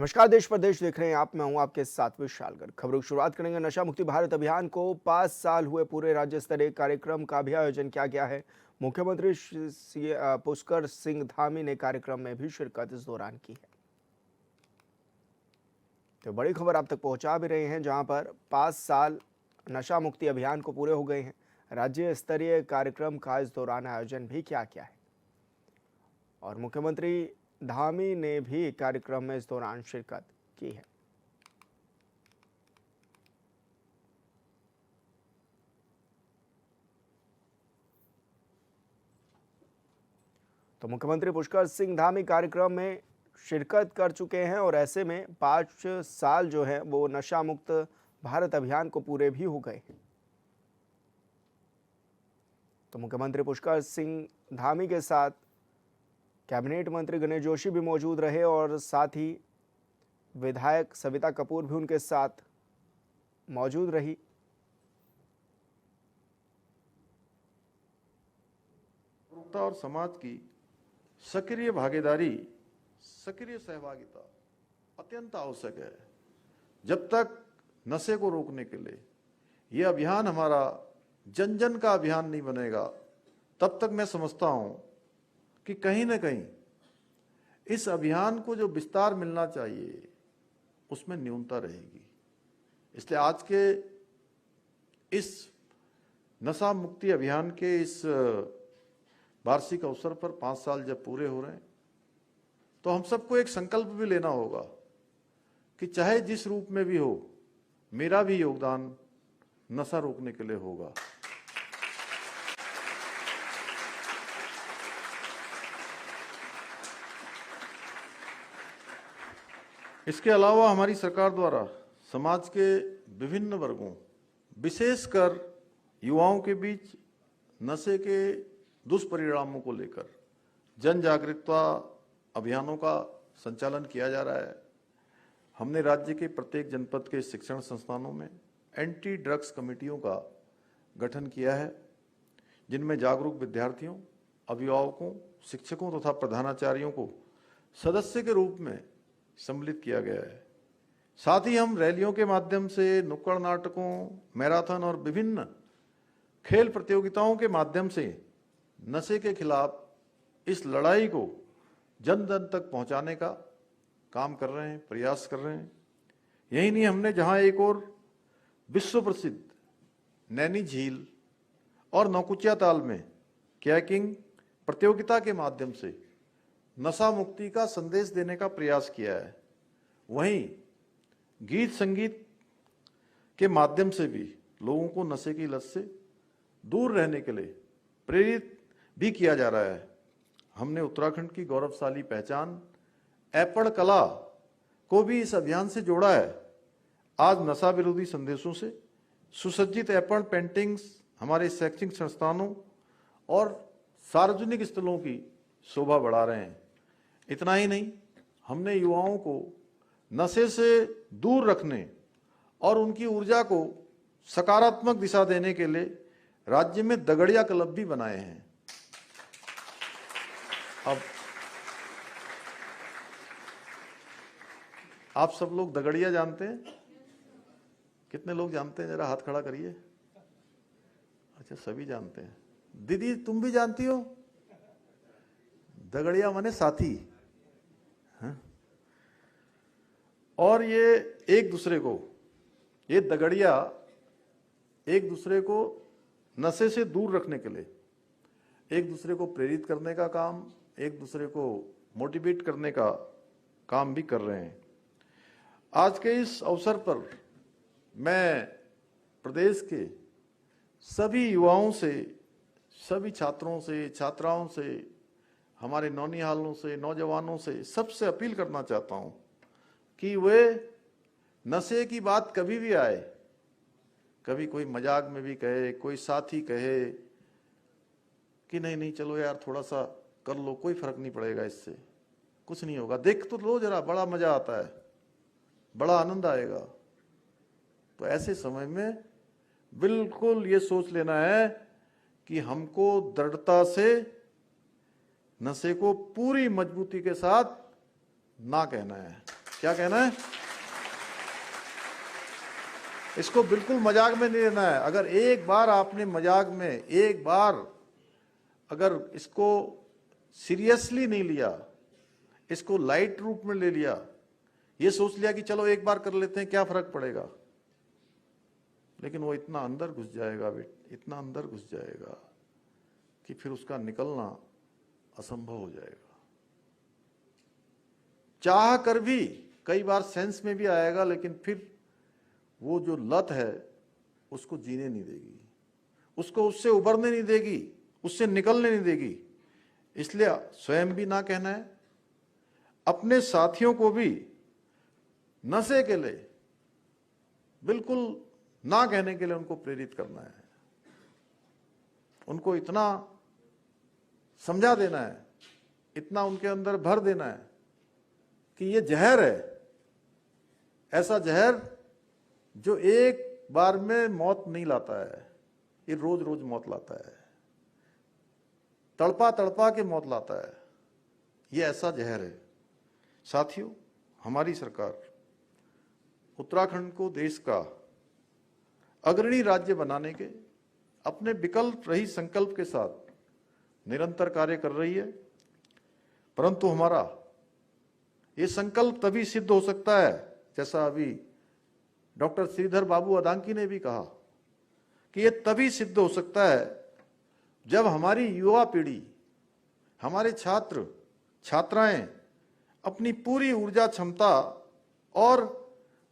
नमस्कार, देश प्रदेश देख रहे हैं आप। मैं हूं आपके साथ विशालगढ़। खबरों की शुरुआत करेंगे। नशा मुक्ति भारत अभियान को 5 साल हुए पूरे। राज्य स्तरीय कार्यक्रम का भी आयोजन किया गया है। मुख्यमंत्री पुष्कर सिंह धामी ने कार्यक्रम में भी शिरकत इस दौरान की है। तो बड़ी खबर आप तक पहुंचा भी रहे हैं, जहां पर 5 साल नशा मुक्ति अभियान को पूरे हो गए हैं। राज्य स्तरीय कार्यक्रम का इस दौरान आयोजन भी किया गया है और मुख्यमंत्री धामी ने भी कार्यक्रम में इस दौरान शिरकत की है। तो मुख्यमंत्री पुष्कर सिंह धामी कार्यक्रम में शिरकत कर चुके हैं और ऐसे में 5 साल जो है वो नशा मुक्त भारत अभियान को पूरे भी हो गए हैं। तो मुख्यमंत्री पुष्कर सिंह धामी के साथ कैबिनेट मंत्री गणेश जोशी भी मौजूद रहे और साथ ही विधायक सविता कपूर भी उनके साथ मौजूद रही। और समाज की सक्रिय भागीदारी, सक्रिय सहभागिता अत्यंत आवश्यक है। जब तक नशे को रोकने के लिए यह अभियान हमारा जन जन का अभियान नहीं बनेगा, तब तक मैं समझता हूं कि कहीं ना कहीं इस अभियान को जो विस्तार मिलना चाहिए उसमें न्यूनता रहेगी। इसलिए आज के इस नशा मुक्ति अभियान के इस वार्षिक अवसर पर 5 साल जब पूरे हो रहे हैं, तो हम सबको एक संकल्प भी लेना होगा कि चाहे जिस रूप में भी हो, मेरा भी योगदान नशा रोकने के लिए होगा। इसके अलावा हमारी सरकार द्वारा समाज के विभिन्न वर्गों, विशेषकर युवाओं के बीच नशे के दुष्परिणामों को लेकर जन जागरूकता अभियानों का संचालन किया जा रहा है। हमने राज्य के प्रत्येक जनपद के शिक्षण संस्थानों में एंटी ड्रग्स कमेटियों का गठन किया है, जिनमें जागरूक विद्यार्थियों, अभिभावकों, शिक्षकों तथा प्रधानाचार्यों को सदस्य के रूप में सम्मिलित किया गया है। साथ ही हम रैलियों के माध्यम से, नुक्कड़ नाटकों, मैराथन और विभिन्न खेल प्रतियोगिताओं के माध्यम से नशे के खिलाफ इस लड़ाई को जन जन तक पहुंचाने का काम कर रहे हैं, प्रयास कर रहे हैं। यही नहीं, हमने जहां एक और विश्व प्रसिद्ध नैनी झील और नौकुचिया ताल में कैकिंग प्रतियोगिता के माध्यम से नशा मुक्ति का संदेश देने का प्रयास किया है, वहीं गीत संगीत के माध्यम से भी लोगों को नशे की लत से दूर रहने के लिए प्रेरित भी किया जा रहा है। हमने उत्तराखंड की गौरवशाली पहचान ऐपड़ कला को भी इस अभियान से जोड़ा है। आज नशा विरोधी संदेशों से सुसज्जित ऐपड़ पेंटिंग्स हमारे शैक्षणिक संस्थानों और सार्वजनिक स्थलों की शोभा बढ़ा रहे हैं। इतना ही नहीं, हमने युवाओं को नशे से दूर रखने और उनकी ऊर्जा को सकारात्मक दिशा देने के लिए राज्य में दगड़िया क्लब भी बनाए हैं। अब आप सब लोग दगड़िया जानते हैं? कितने लोग जानते हैं? जरा हाथ खड़ा करिए। अच्छा, सभी जानते हैं। दीदी, तुम भी जानती हो? दगड़िया माने साथी। हाँ? और ये एक दूसरे को, ये दगड़िया एक दूसरे को नशे से दूर रखने के लिए, एक दूसरे को प्रेरित करने का काम, एक दूसरे को मोटिवेट करने का काम भी कर रहे हैं। आज के इस अवसर पर मैं प्रदेश के सभी युवाओं से, सभी छात्रों से, छात्राओं से, हमारे नौनिहालों से, नौजवानों से सबसे अपील करना चाहता हूं कि वे नशे की बात कभी भी आए, कभी कोई मजाक में भी कहे, कोई साथी कहे कि नहीं नहीं चलो यार थोड़ा सा कर लो, कोई फर्क नहीं पड़ेगा, इससे कुछ नहीं होगा, देख तो लो जरा, बड़ा मजा आता है, बड़ा आनंद आएगा। तो ऐसे समय में बिल्कुल ये सोच लेना है कि हमको दृढ़ता से नशे को पूरी मजबूती के साथ ना कहना है। क्या कहना है? इसको बिल्कुल मजाक में नहीं लेना है। अगर एक बार आपने मजाक में एक बार अगर इसको सीरियसली नहीं लिया, इसको लाइट रूप में ले लिया, ये सोच लिया कि चलो एक बार कर लेते हैं, क्या फर्क पड़ेगा, लेकिन वो इतना अंदर घुस जाएगा इतना अंदर घुस जाएगा कि फिर उसका निकलना असंभव हो जाएगा। चाह कर भी कई बार सेंस में भी आएगा, लेकिन फिर वो जो लत है उसको जीने नहीं देगी, उसको उससे उबरने नहीं देगी, उससे निकलने नहीं देगी। इसलिए स्वयं भी ना कहना है, अपने साथियों को भी नशे के लिए बिल्कुल ना कहने के लिए उनको प्रेरित करना है, उनको इतना समझा देना है, इतना उनके अंदर भर देना है कि ये जहर है, ऐसा जहर जो एक बार में मौत नहीं लाता है, ये रोज रोज मौत लाता है, तड़पा तड़पा के मौत लाता है, ये ऐसा जहर है। साथियों, हमारी सरकार उत्तराखंड को देश का अग्रणी राज्य बनाने के अपने विकल्प रहित संकल्प के साथ निरंतर कार्य कर रही है, परंतु हमारा ये संकल्प तभी सिद्ध हो सकता है, जैसा अभी डॉक्टर श्रीधर बाबू अदांकी ने भी कहा कि ये तभी सिद्ध हो सकता है जब हमारी युवा पीढ़ी, हमारे छात्र छात्राएं अपनी पूरी ऊर्जा क्षमता और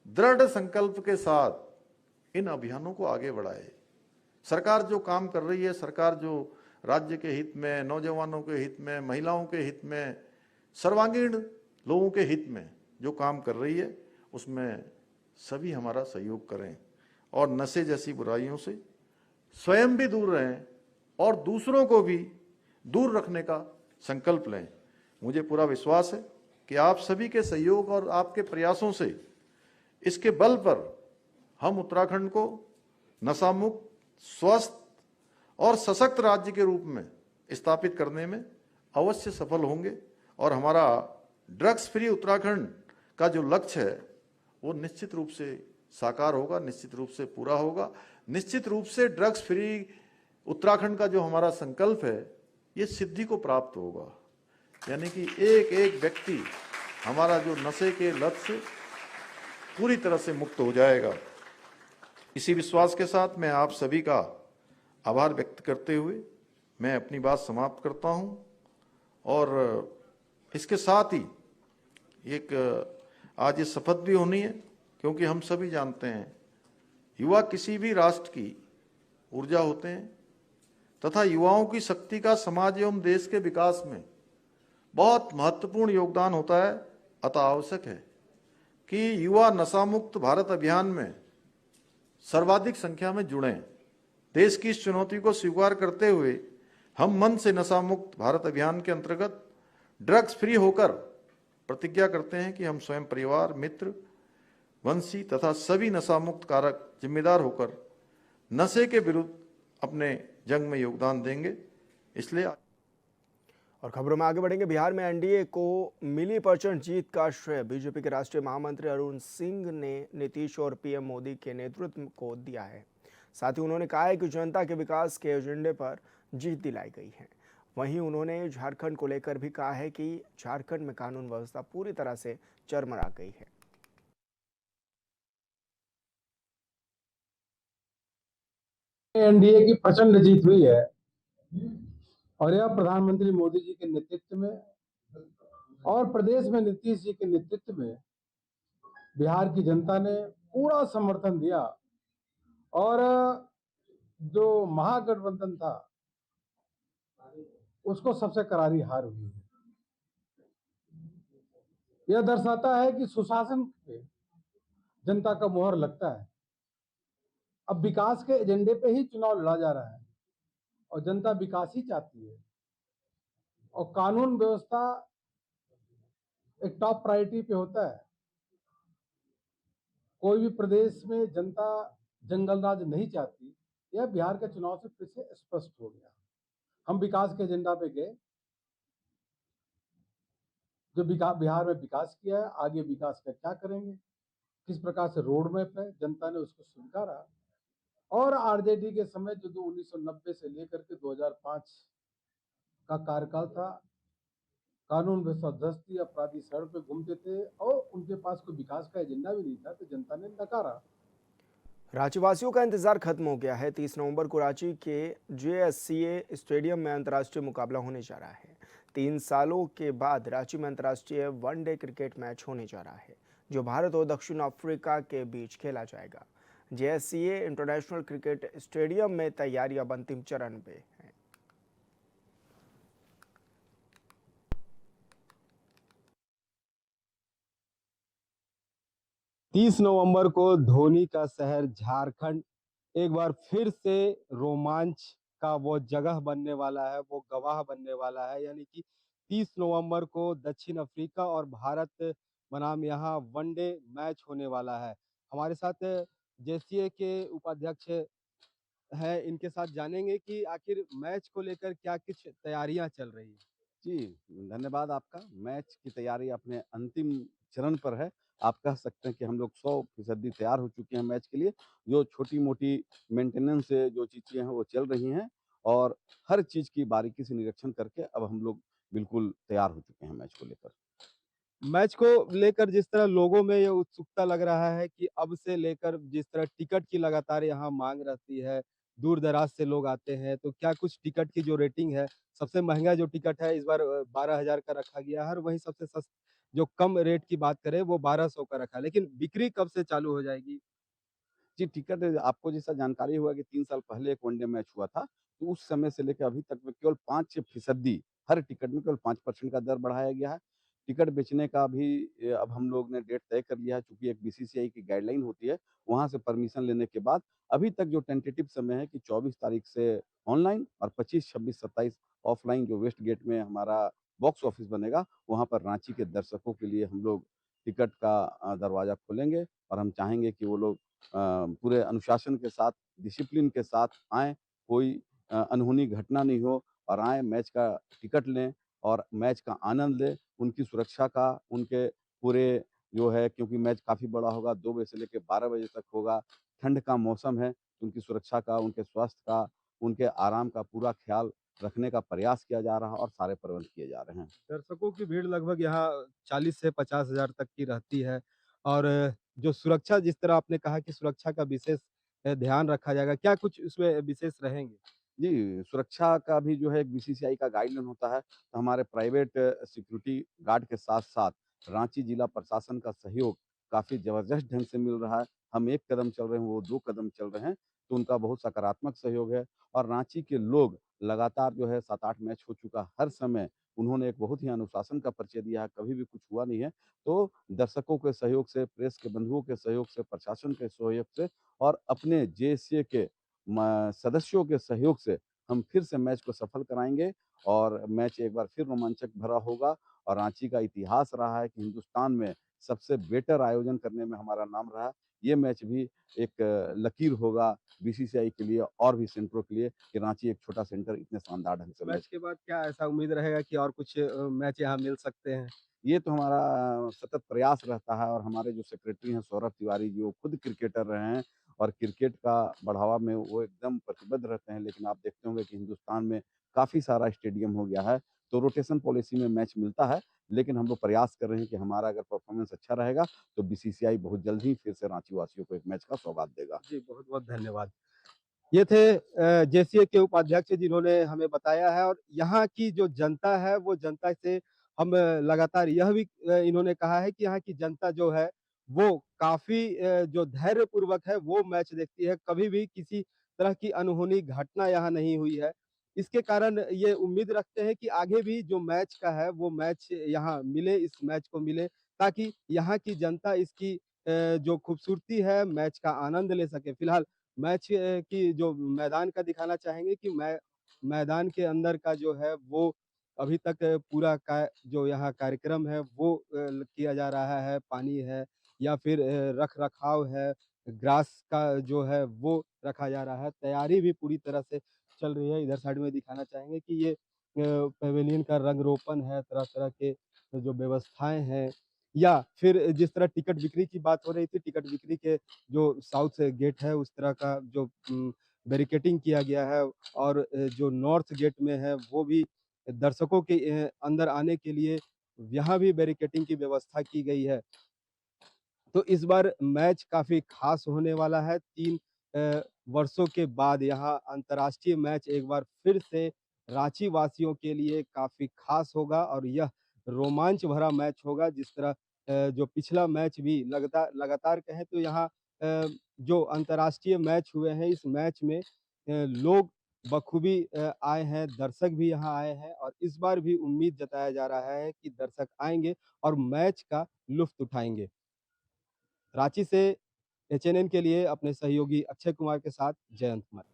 दृढ़ संकल्प के साथ इन अभियानों को आगे बढ़ाए। सरकार जो काम कर रही है, सरकार जो राज्य के हित में, नौजवानों के हित में, महिलाओं के हित में, सर्वांगीण लोगों के हित में जो काम कर रही है, उसमें सभी हमारा सहयोग करें और नशे जैसी बुराइयों से स्वयं भी दूर रहें और दूसरों को भी दूर रखने का संकल्प लें। मुझे पूरा विश्वास है कि आप सभी के सहयोग और आपके प्रयासों से इसके बल पर हम उत्तराखंड को नशा मुक्त, स्वस्थ और सशक्त राज्य के रूप में स्थापित करने में अवश्य सफल होंगे और हमारा ड्रग्स फ्री उत्तराखंड का जो लक्ष्य है वो निश्चित रूप से साकार होगा, निश्चित रूप से पूरा होगा। निश्चित रूप से ड्रग्स फ्री उत्तराखंड का जो हमारा संकल्प है ये सिद्धि को प्राप्त होगा, यानी कि एक एक व्यक्ति हमारा जो नशे के लत से पूरी तरह से मुक्त हो जाएगा। इसी विश्वास के साथ मैं आप सभी का आभार व्यक्त करते हुए मैं अपनी बात समाप्त करता हूं और इसके साथ ही एक आज ये शपथ भी होनी है, क्योंकि हम सभी जानते हैं युवा किसी भी राष्ट्र की ऊर्जा होते हैं तथा युवाओं की शक्ति का समाज एवं देश के विकास में बहुत महत्वपूर्ण योगदान होता है। अतः आवश्यक है कि युवा नशा मुक्त भारत अभियान में सर्वाधिक संख्या में जुड़ें। देश की इस चुनौती को स्वीकार करते हुए हम मन से नशा मुक्त भारत अभियान के अंतर्गत ड्रग्स फ्री होकर प्रतिज्ञा करते हैं कि हम स्वयं, परिवार, मित्र, वंशी तथा सभी नशा मुक्त कारक जिम्मेदार होकर नशे के विरुद्ध अपने जंग में योगदान देंगे। इसलिए और खबरों में आगे बढ़ेंगे। बिहार में एनडीए को मिली प्रचंड जीत का श्रेय बीजेपी के राष्ट्रीय महामंत्री अरुण सिंह ने नीतीश और पीएम मोदी के नेतृत्व को दिया है। साथ ही उन्होंने कहा है कि जनता के विकास के एजेंडे पर जीत दिलाई गई है। वहीं उन्होंने झारखंड को लेकर भी कहा है कि झारखंड में कानून व्यवस्था पूरी तरह से चरमरा गई है। एनडीए की प्रचंड जीत हुई है और यह प्रधानमंत्री मोदी जी के नेतृत्व में और प्रदेश में नीतीश जी के नेतृत्व में बिहार की जनता ने पूरा समर्थन दिया और जो महागठबंधन था उसको सबसे करारी हार हुई है। यह दर्शाता है कि सुशासन पे जनता का मोहर लगता है। अब विकास के एजेंडे पे ही चुनाव लड़ा जा रहा है और जनता विकास ही चाहती है और कानून व्यवस्था एक टॉप प्रायोरिटी पे होता है। कोई भी प्रदेश में जनता जंगल राज नहीं चाहती, यह बिहार के चुनाव से फिर से स्पष्ट हो गया। हम विकास के एजेंडा पे गए, जो बिहार में विकास किया है, आगे विकास का क्या करेंगे, किस प्रकार से रोड मैप है, जनता ने उसको स्वीकारा। और आरजेडी के समय जो 1990 से लेकर के 2005 का कार्यकाल था, कानून व्यवस्था ध्वस्त थी, अपराधी सड़क पे घूमते थे और उनके पास कोई विकास का एजेंडा भी नहीं था, तो जनता ने नकारा। रांचीवासियों का इंतजार खत्म हो गया है। 30 नवंबर को रांची के जेएससीए स्टेडियम में अंतर्राष्ट्रीय मुकाबला होने जा रहा है। 3 सालों के बाद रांची में अंतर्राष्ट्रीय वनडे क्रिकेट मैच होने जा रहा है, जो भारत और दक्षिण अफ्रीका के बीच खेला जाएगा। जेएससीए इंटरनेशनल क्रिकेट स्टेडियम में तैयारियां अंतिम चरण पे हैं। 30 नवंबर को धोनी का शहर झारखंड एक बार फिर से रोमांच का वो जगह बनने वाला है, वो गवाह बनने वाला है। यानी कि 30 नवंबर को दक्षिण अफ्रीका और भारत बनाम यहाँ वनडे मैच होने वाला है। हमारे साथ जेसीए के उपाध्यक्ष हैं, इनके साथ जानेंगे कि आखिर मैच को लेकर क्या कुछ तैयारियां चल रही हैं। जी, धन्यवाद आपका। मैच की तैयारी अपने अंतिम चरण पर है। आप कह सकते हैं कि हम लोग 100% तैयार हो चुके हैं मैच के लिए। जो छोटी-मोटी मेंटेनेंस से जो चीज़ें हैं वो चल रही हैं और हर चीज़ की बारीकी से निरीक्षण करके अब हम लोग बिल्कुल तैयार हो चुके हैं मैच को लेकर। मैच को लेकर जिस तरह लोगों में ये उत्सुकता लग रहा है कि अब से लेकर जिस तरह टिकट की लगातार यहाँ मांग रहती है, दूर-दराज से लोग आते हैं, तो क्या कुछ टिकट की जो रेटिंग है, सबसे महँगा जो टिकट है इस बार 12,000 का रखा गया है और वहीं सबसे जो कम रेट की बात करें वो 1200 का रखा है। लेकिन बिक्री कब से चालू हो जाएगी? जी, टिकट आपको जैसा जानकारी होगा कि 3 साल पहले एक वनडे मैच हुआ था, तो उस समय से लेकर अभी तक में केवल 5% हर टिकट में केवल 5% का दर बढ़ाया गया है। टिकट बेचने का भी अब हम लोग ने डेट तय कर लिया है, चूँकि एक बीसीसीआई की गाइडलाइन होती है, वहाँ से परमिशन लेने के बाद अभी तक जो टेंटेटिव समय है कि 24 तारीख से ऑनलाइन और 25, 26, 27 ऑफलाइन जो वेस्ट गेट में हमारा बॉक्स ऑफिस बनेगा, वहाँ पर रांची के दर्शकों के लिए हम लोग टिकट का दरवाज़ा खोलेंगे और हम चाहेंगे कि वो लोग पूरे अनुशासन के साथ, डिसिप्लिन के साथ आएँ, कोई अनहोनी घटना नहीं हो और आएँ, मैच का टिकट लें और मैच का आनंद लें। उनकी सुरक्षा का, उनके पूरे जो है क्योंकि मैच काफ़ी बड़ा होगा, 2 बजे से लेके 12 बजे तक होगा। ठंड का मौसम है, उनकी सुरक्षा का, उनके स्वास्थ्य का, उनके आराम का पूरा ख़्याल रखने का प्रयास किया जा रहा है और सारे प्रबंध किए जा रहे हैं। दर्शकों की भीड़ लगभग यहाँ 40 से 50 हज़ार तक की रहती है और जो सुरक्षा जिस तरह आपने कहा कि सुरक्षा का विशेष ध्यान रखा जाएगा, क्या कुछ उसमें विशेष रहेंगे? जी, सुरक्षा का भी जो है एक बीसीसीआई का गाइडलाइन होता है, तो हमारे प्राइवेट सिक्योरिटी गार्ड के साथ-साथ रांची जिला प्रशासन का सहयोग काफ़ी ज़बरदस्त ढंग से मिल रहा है। हम 1 कदम चल रहे हैं, वो 2 कदम चल रहे हैं, तो उनका बहुत सकारात्मक सहयोग है और रांची के लोग लगातार जो है 7-8 मैच हो चुका, हर समय उन्होंने एक बहुत ही अनुशासन का परिचय दिया है, कभी भी कुछ हुआ नहीं है। तो दर्शकों के सहयोग से, प्रेस के बंधुओं के सहयोग से, प्रशासन के सहयोग से और अपने जेएसए के सदस्यों के सहयोग से हम फिर से मैच को सफल कराएँगे और मैच एक बार फिर रोमांचक भरा होगा और रांची का इतिहास रहा है कि हिंदुस्तान में सबसे बेटर आयोजन करने में हमारा नाम रहा है। ये मैच भी एक लकीर होगा बीसीसीआई के लिए और भी सेंटरों के लिए कि रांची एक छोटा सेंटर इतने शानदार ढंग से मैच मैच के बाद क्या ऐसा उम्मीद रहेगा कि और कुछ मैच यहाँ मिल सकते हैं? ये तो हमारा सतत प्रयास रहता है और हमारे जो सेक्रेटरी हैं सौरभ तिवारी जी, वो खुद क्रिकेटर रहे हैं और क्रिकेट का बढ़ावा में वो एकदम प्रतिबद्ध रहते हैं। लेकिन आप देखते होंगे कि हिंदुस्तान में काफ़ी सारा स्टेडियम हो गया है, तो रोटेशन पॉलिसी में मैच मिलता है। लेकिन हम लोग प्रयास कर रहे हैं कि हमारा अगर परफॉर्मेंस अच्छा रहेगा, तो बीसीसीआई बहुत जल्द ही फिर से रांची वासियों को एक मैच का सौगात देगा। जी, बहुत-बहुत धन्यवाद। ये थे जेसीए के उपाध्यक्ष जिन्होंने हमें बताया है और यहाँ की जो जनता है वो जनता से हम लगातार यह भी इन्होंने कहा है कि यहाँ की जनता जो है वो काफ़ी जो धैर्यपूर्वक है वो मैच देखती है। कभी भी किसी तरह की अनहोनी घटना यहाँ नहीं हुई है। इसके कारण ये उम्मीद रखते हैं कि आगे भी जो मैच का है वो मैच यहाँ मिले, इस मैच को मिले ताकि यहाँ की जनता इसकी जो खूबसूरती है मैच का आनंद ले सके। फिलहाल मैच की जो मैदान का दिखाना चाहेंगे कि मैदान के अंदर का जो है वो अभी तक पूरा का जो यहाँ कार्यक्रम है वो किया जा रहा है, पानी है या फिर रख-रखाव है, ग्रास का जो है वो रखा जा रहा है। तैयारी भी पूरी तरह से चल रही है। इधर साइड में दिखाना चाहेंगे कि ये पैवेलियन का रंग रोपण है, तरह-तरह के जो व्यवस्थाएं हैं, या फिर जिस तरह टिकट बिक्री की बात हो रही थी, टिकट बिक्री के जो साउथ से गेट है उस तरह का जो बैरिकेटिंग किया गया है, और जो नॉर्थ गेट में है वो भी दर्शकों के अंदर आने के लिए यहाँ भी बैरिकेटिंग की व्यवस्था की गई है। तो इस बार मैच काफ़ी खास होने वाला है। 3 वर्षों के बाद यहाँ अंतर्राष्ट्रीय मैच एक बार फिर से रांची वासियों के लिए काफ़ी खास होगा, और यह रोमांच भरा मैच होगा। जिस तरह जो पिछला मैच भी लगातार कहें तो यहाँ जो अंतर्राष्ट्रीय मैच हुए हैं, इस मैच में लोग बखूबी आए हैं, दर्शक भी यहाँ आए हैं, और इस बार भी उम्मीद जताया जा रहा है कि दर्शक आएँगे और मैच का लुत्फ़ उठाएँगे। रांची से एचएनएन के लिए अपने सहयोगी अक्षय कुमार के साथ जयंत कुमार।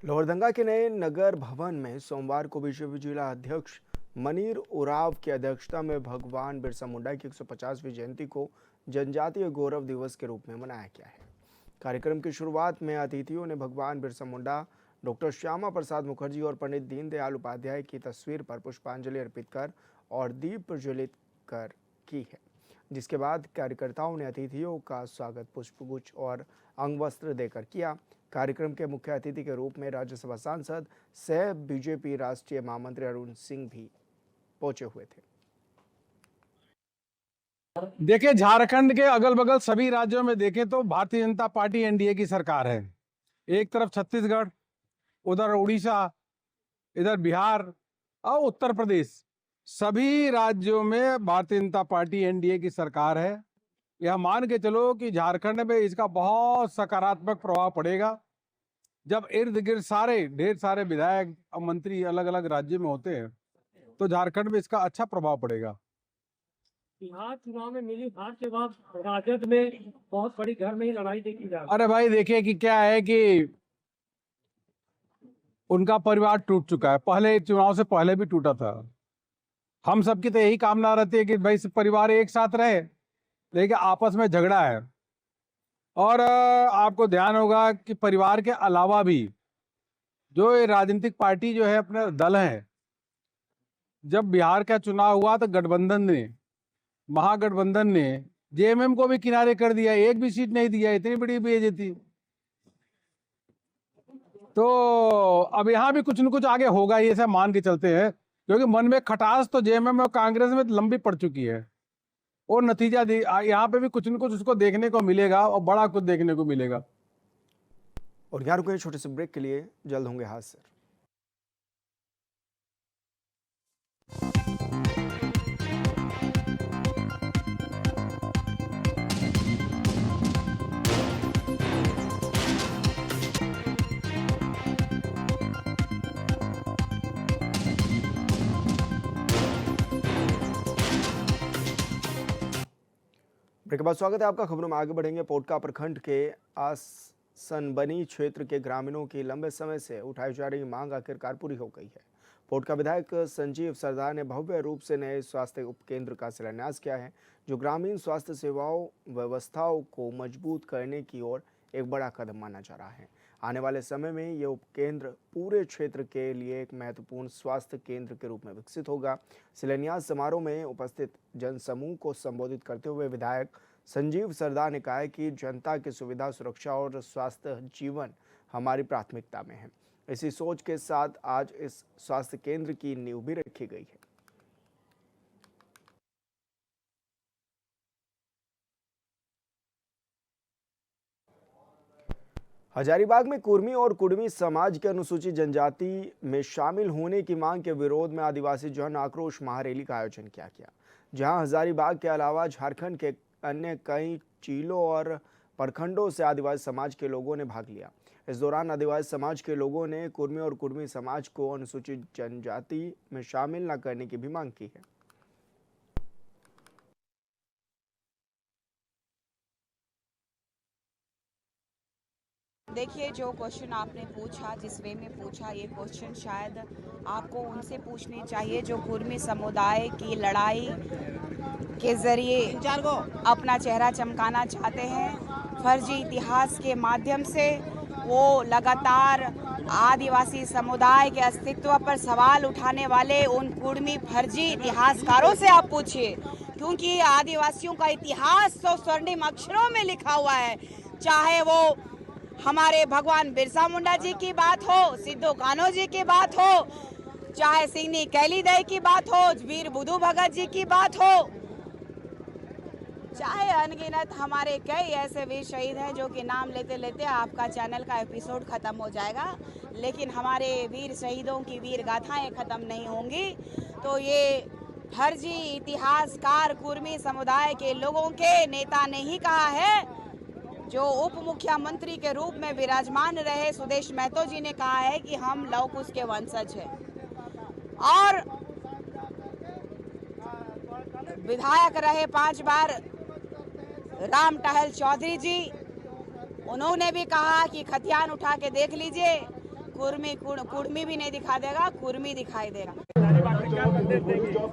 लोहरदंगा के नए नगर भवन में सोमवार को बीजेपी जिला अध्यक्ष मनीर उराव की अध्यक्षता में भगवान बिरसा मुंडा की 150वीं जयंती को जनजातीय गौरव दिवस के रूप में मनाया गया है। कार्यक्रम की शुरुआत में अतिथियों ने भगवान बिरसा मुंडा, डॉक्टर श्यामा प्रसाद मुखर्जी और पंडित दीनदयाल उपाध्याय की तस्वीर पर पुष्पांजलि अर्पित कर और दीप प्रज्वलित कर की है, जिसके बाद कार्यकर्ताओं ने अतिथियों का स्वागत पुष्पगुच्छ और अंगवस्त्र देकर किया। कार्यक्रम के मुख्य अतिथि के रूप में राज्यसभा सांसद सह बीजेपी राष्ट्रीय महामंत्री अरुण सिंह भी पहुंचे हुए थे। देखिए, झारखंड के अगल बगल सभी राज्यों में देखें तो भारतीय जनता पार्टी एनडीए की सरकार है। एक तरफ छत्तीसगढ़, उधर उड़ीसा, इधर बिहार और उत्तर प्रदेश, सभी राज्यों में भारतीय जनता पार्टी एनडीए की सरकार है। यह मान के चलो कि झारखंड में इसका बहुत सकारात्मक प्रभाव पड़ेगा। जब इर्द गिर्द ढेर सारे विधायक और मंत्री अलग अलग राज्य में होते हैं तो झारखंड में इसका अच्छा प्रभाव पड़ेगा। बिहार चुनाव में मिली हार के बाद राजद में बहुत बड़ी घर में ही लड़ाई देखी जा रही है। अरे भाई, देखिए कि क्या है कि उनका परिवार टूट चुका है, पहले चुनाव से पहले भी टूटा था। हम सबकी तो यही कामना रहती है कि भाई परिवार एक साथ रहे, लेकिन आपस में झगड़ा है। और आपको ध्यान होगा कि परिवार के अलावा भी जो ये राजनीतिक पार्टी जो है, अपने दल हैं, जब बिहार का चुनाव हुआ तो महागठबंधन ने जेएमएम को भी किनारे कर दिया, एक भी सीट नहीं दिया, इतनी बड़ी बेइज्जती। तो अब यहाँ भी कुछ न कुछ आगे होगा, ये सब मान के चलते हैं, क्योंकि मन में खटास तो जेएमएम और कांग्रेस में लंबी पड़ चुकी है। और नतीजा यहाँ पे भी कुछ न कुछ उसको देखने को मिलेगा, और बड़ा कुछ देखने को मिलेगा। और यहाँ रुके छोटे से ब्रेक के लिए, जल्द होंगे हाजिर। ब्रेक के बाद स्वागत है आपका। खबरों में आगे बढ़ेंगे। पोटका प्रखंड के आसनबनी क्षेत्र के ग्रामीणों की लंबे समय से उठाई जा रही मांग आखिरकार पूरी हो गई है। पोटका विधायक संजीव सरदार ने भव्य रूप से नए स्वास्थ्य उपकेंद्र का शिलान्यास किया है, जो ग्रामीण स्वास्थ्य सेवाओं व्यवस्थाओं को मजबूत करने की ओर एक बड़ा कदम माना जा रहा है। आने वाले समय में ये उपकेंद्र पूरे क्षेत्र के लिए एक महत्वपूर्ण स्वास्थ्य केंद्र के रूप में विकसित होगा। शिलान्यास समारोह में उपस्थित जनसमूह को संबोधित करते हुए विधायक संजीव सरदार ने कहा कि जनता की सुविधा, सुरक्षा और स्वास्थ्य जीवन हमारी प्राथमिकता में है। इसी सोच के साथ आज इस स्वास्थ्य केंद्र की नींव भी रखी गई है। हजारीबाग में कुर्मी और कुडमी समाज के अनुसूचित जनजाति में शामिल होने की मांग के विरोध में आदिवासी जन आक्रोश महारैली का आयोजन किया गया, जहां हजारीबाग के अलावा झारखंड के अन्य कई जिलों और प्रखंडों से आदिवासी समाज के लोगों ने भाग लिया। इस दौरान आदिवासी समाज के लोगों ने कुर्मी और कुडमी समाज को अनुसूचित जनजाति में शामिल न करने की भी मांग की है। देखिए, जो क्वेश्चन आपने पूछा, जिस वे में पूछा, ये क्वेश्चन शायद आपको उनसे पूछने चाहिए जो कुर्मी समुदाय की लड़ाई के जरिए अपना चेहरा चमकाना चाहते हैं। फर्जी इतिहास के माध्यम से वो लगातार आदिवासी समुदाय के अस्तित्व पर सवाल उठाने वाले उन कुर्मी फर्जी इतिहासकारों से आप पूछिए, क्योंकि आदिवासियों का इतिहास तो स्वर्णिम अक्षरों में लिखा हुआ है। चाहे वो हमारे भगवान बिरसा मुंडा जी की बात हो, सिद्धो कान्हो जी की बात हो, चाहे सिंगनी कैली दई की बात हो, वीर बुधू भगत जी की बात हो, चाहे अनगिनत हमारे कई ऐसे वीर शहीद हैं जो कि नाम लेते लेते आपका चैनल का एपिसोड खत्म हो जाएगा, लेकिन हमारे वीर शहीदों की वीर गाथाएं खत्म नहीं होंगी। तो ये फर्जी इतिहासकार कुर्मी समुदाय के लोगों के नेता ने ही कहा है, जो उप मुख्यमंत्री के रूप में विराजमान रहे सुदेश महतो जी ने कहा है कि हम लव कुश के वंशज हैं। और विधायक रहे 5 बार राम टहल चौधरी जी, उन्होंने भी कहा कि खतियान उठा के देख लीजिए, कुर्मी भी नहीं दिखा देगा, कुर्मी दिखाई देगा।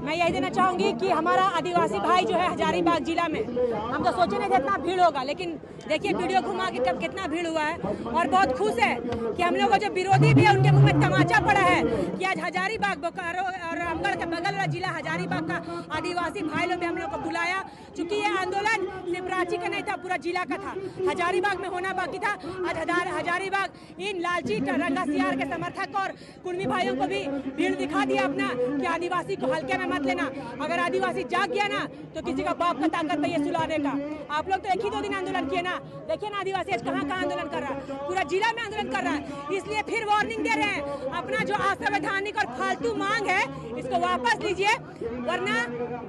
मैं यही देना चाहूंगी कि हमारा आदिवासी भाई जो है हजारीबाग जिला में, हम तो सोचे नहीं थे इतना भीड़ होगा, लेकिन देखिए वीडियो घुमा के कब कितना भीड़ हुआ है। और बहुत खुश है कि हम लोग जो विरोधी भी है उनके मुंह में तमाचा पड़ा है कि आज हजारीबाग, बोकारो और रामगढ़ के बगल वाला जिला हजारीबाग का आदिवासी भाई लोग ने हम लोग को बुलाया। चूंकि ये आंदोलन सिर्फ रांची का नहीं था, पूरा जिला का था, हजारीबाग में होना बाकी था। आज हजारीबाग इन लालची रंगा सियार के समर्थक और कुर्मी भाइयों को भी भीड़ दिखा दिया अपना कि आदिवासी को हल्के में मत लेना। अगर आदिवासी जाग गया ना तो किसी का बाप का ताकत नहीं है सुलाने का। आप लोग तो एक ही 2 दिन आंदोलन किए ना, देखिए ना आदिवासी आज कहाँ आंदोलन कर रहा है, पूरा जिला में आंदोलन कर रहा है। इसलिए फिर वार्निंग दे रहे हैं, अपना जो असंवैधानिक और फालतू मांग है इसको वापस लीजिए, वरना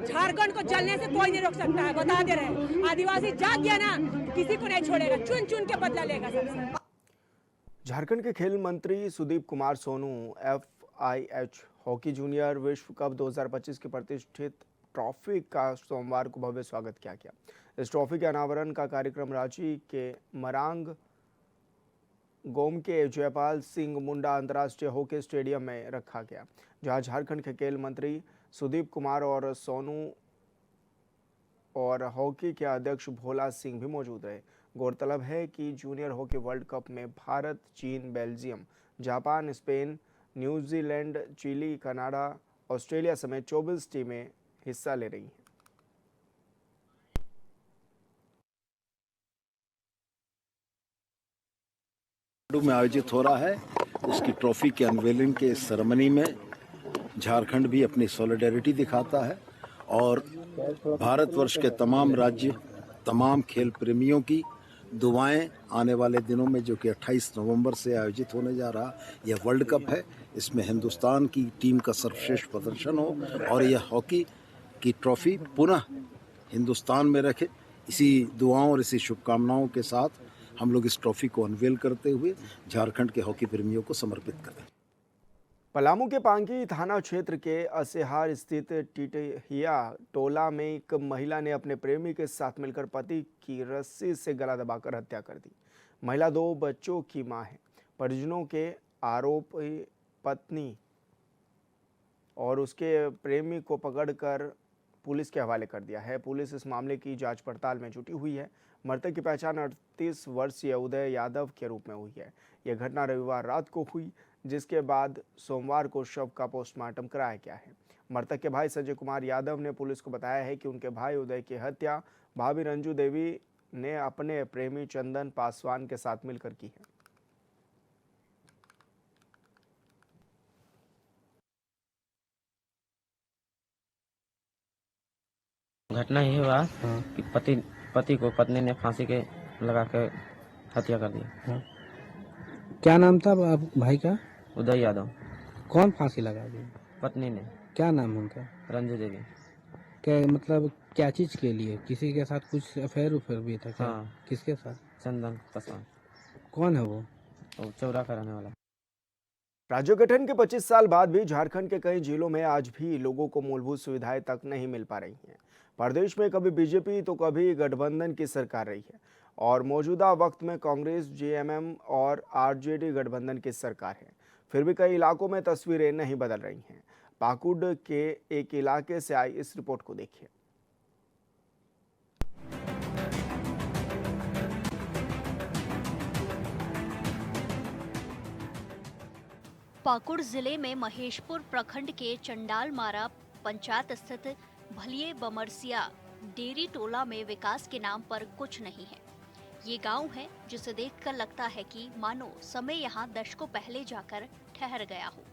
झारखंड को जलने से कोई नहीं रोक सकता है। बता दे रहे हैं, आदिवासी जाग गया ना किसी को नहीं छोड़ेगा, चुन चुन के बदला लेगा सबसे। झारखंड के खेल मंत्री Sudeep Kumar Sonu FIH hockey junior विश्व कप 2025 की प्रतिष्ठित ट्रॉफी का सोमवार को भव्य स्वागत किया गया। इस ट्रॉफी के अनावरण का कार्यक्रम रांची के मरांग गोम के जयपाल सिंह मुंडा अंतर्राष्ट्रीय हॉकी स्टेडियम में रखा गया, जहां झारखंड के खेल मंत्री सुदीप कुमार और सोनू और हॉकी के अध्यक्ष भोला सिंह भी मौजूद रहे। गौरतलब है कि जूनियर हॉकी वर्ल्ड कप में भारत, चीन, Belgium, Japan, Spain, New Zealand, Chile, Canada, Australia समेत 24 टीमें हिस्सा ले रही हैं। में आयोजित हो रहा है, उसकी ट्रॉफी के अनवेलिंग के सेरेमनी में झारखंड भी अपनी सॉलिडेरिटी दिखाता है और भारतवर्ष के तमाम राज्य, तमाम खेल प्रेमियों की दुआएं आने वाले दिनों में, जो कि 28 नवंबर से आयोजित होने जा रहा यह वर्ल्ड कप है, इसमें हिंदुस्तान की टीम का सर्वश्रेष्ठ प्रदर्शन हो और यह हॉकी की ट्रॉफी पुनः हिंदुस्तान में रखे। इसी दुआओं और इसी शुभकामनाओं के साथ हम लोग इस ट्रॉफी को अनवेल करते हुए झारखंड के हॉकी प्रेमियों को समर्पित करते हैं। पलामू के पांगी थाना क्षेत्र के असेहार स्थित टिटहिया टोला में एक महिला ने अपने प्रेमी के साथ मिलकर पति की रस्सी से गला दबाकर हत्या कर दी। महिला 2 बच्चों की मां है। परिजनों के आरोप पत्नी और उसके प्रेमी को पकड़कर पुलिस के हवाले कर दिया है। पुलिस इस मामले की जांच पड़ताल में जुटी हुई है। मृतक की पहचान 38 वर्षीय उदय यादव के रूप में हुई है। यह घटना रविवार रात को हुई, जिसके बाद सोमवार को शव का पोस्टमार्टम कराया गया है। मृतक के भाई संजय कुमार यादव ने पुलिस को बताया है कि उनके भाई उदय की हत्या भाभी रंजू देवी ने अपने प्रेमी चंदन पासवान के साथ मिलकर की है। घटना ये हुआ कि पति को पत्नी ने फांसी के लगा के हत्या कर दिया। क्या नाम था भाई का? उदय यादव। कौन फांसी लगा दी? पत्नी ने। क्या नाम उनका? रंजू देवी। क्या मतलब क्या चीज के लिए? किसी के साथ कुछ अफेयर भी था क्या? हाँ। किसके साथ? चंदन पासवान। कौन है वो? चौरा का रहने वाला। राज्य गठन के 25 साल बाद भी झारखंड के कई जिलों में आज भी लोगों को मूलभूत सुविधाएं तक नहीं मिल पा रही हैं। प्रदेश में कभी बीजेपी तो कभी गठबंधन की सरकार रही है और मौजूदा वक्त में कांग्रेस, जेएमएम और आरजेडी गठबंधन की सरकार है। फिर भी कई इलाकों में तस्वीरें नहीं बदल रही हैं। पाकुड़ के एक इलाके से आई इस रिपोर्ट को देखिए। पाकुड़ जिले में महेशपुर प्रखंड के चंडालमारा पंचायत स्थित भलिये बमरसिया डेरी टोला में विकास के नाम पर कुछ नहीं है। ये गांव है जिसे देखकर लगता है कि मानो समय यहाँ दशकों पहले जाकर ठहर गया हो।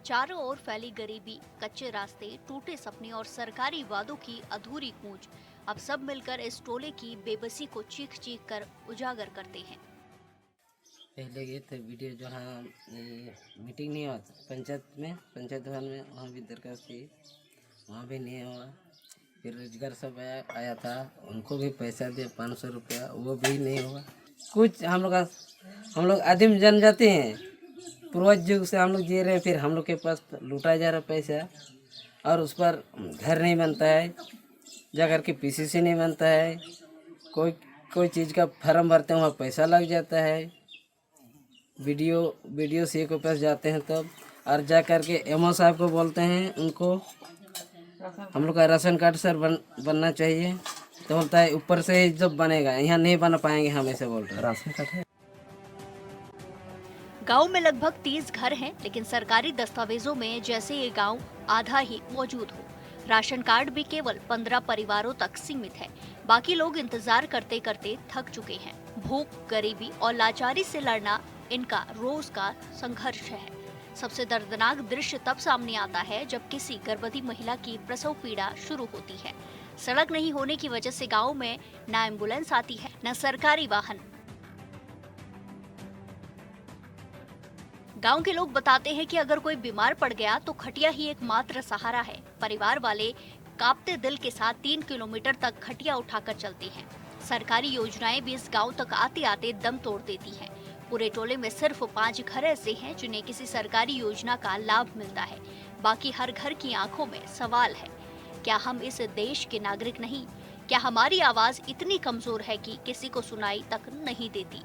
चारों ओर फैली गरीबी, कच्चे रास्ते, टूटे सपने और सरकारी वादों की अधूरी गूंज अब सब मिलकर इस टोले की बेबसी को चीख चीख कर उजागर करते हैं। पहले ये थे वीडियो जहाँ मीटिंग नहीं हुआ पंचायत में, पंचायत भवन में, वहाँ भी दरखास्त की, वहाँ भी नहीं हुआ। फिर रोजगार सब आया था, उनको भी पैसा दिया 500 रुपया, वो भी नहीं हुआ। कुछ हम लोग आदिम जनजाति हैं, पूर्वज युग से हम लोग जी रहे हैं, फिर हम लोग के पास लूटा जा रहा पैसा और उस पर घर नहीं बनता है, जाकर के पीसीसी नहीं बनता है, कोई चीज़ का फर्म भरते हैं वहाँ पैसा लग जाता है। वीडियो सी के पास जाते हैं तब और जा कर के एमओ साहब को बोलते हैं, उनको हम लोग का राशन कार्ड सर बनना चाहिए, तो बोलता है ऊपर से ही जब बनेगा, यहाँ नहीं बना पाएंगे हम, ऐसे बोल रहे हैं। राशन कार्ड है। गांव में लगभग 30 घर हैं, लेकिन सरकारी दस्तावेजों में जैसे ये गांव आधा ही मौजूद हो। राशन कार्ड भी केवल 15 परिवारों तक सीमित है। बाकी लोग इंतजार करते करते थक चुके हैं। भूख, गरीबी और लाचारी से लड़ना इनका रोज का संघर्ष है। सबसे दर्दनाक दृश्य तब सामने आता है जब किसी गर्भवती महिला की प्रसव पीड़ा शुरू होती है। सड़क नहीं होने की वजह से गांव में न एम्बुलेंस आती है, न सरकारी वाहन। गांव के लोग बताते हैं कि अगर कोई बीमार पड़ गया तो खटिया ही एकमात्र सहारा है। परिवार वाले कांपते दिल के साथ 3 किलोमीटर तक खटिया उठाकर चलते हैं। सरकारी योजनाएं भी इस गांव तक आते आते दम तोड़ देती हैं। पूरे टोले में सिर्फ 5 घर ऐसे हैं जिन्हें किसी सरकारी योजना का लाभ मिलता है। बाकी हर घर की आंखों में सवाल है, क्या हम इस देश के नागरिक नहीं? क्या हमारी आवाज इतनी कमजोर है कि किसी को सुनाई तक नहीं देती?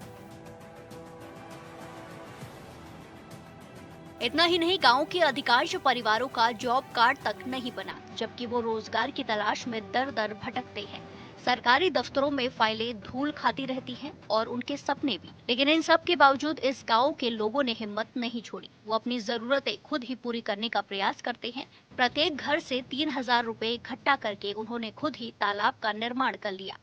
इतना ही नहीं, गांव के अधिकांश परिवारों का जॉब कार्ड तक नहीं बना, जबकि वो रोजगार की तलाश में दर दर भटकते हैं। सरकारी दफ्तरों में फाइलें धूल खाती रहती हैं और उनके सपने भी। लेकिन इन सब के बावजूद इस गांव के लोगों ने हिम्मत नहीं छोड़ी। वो अपनी जरूरतें खुद ही पूरी करने का प्रयास करते हैं। प्रत्येक घर से 3000 रुपए इकट्ठा करके उन्होंने खुद ही तालाब का निर्माण कर लिया।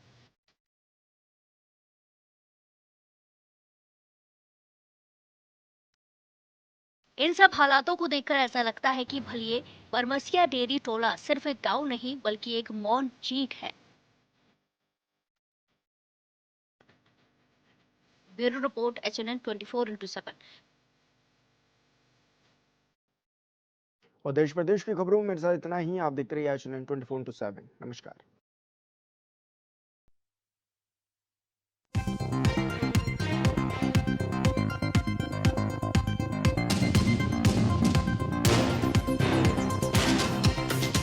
इन सब हालातों को देखकर ऐसा लगता है कि भलिये बरमसिया डेरी टोला सिर्फ एक गांव नहीं बल्कि एक मौन चीख है। Bureau report HNN 24/7। और देश प्रदेश की खबरों में मेरे साथ इतना ही। आप देखते रहिए HNN 24/7। नमस्कार।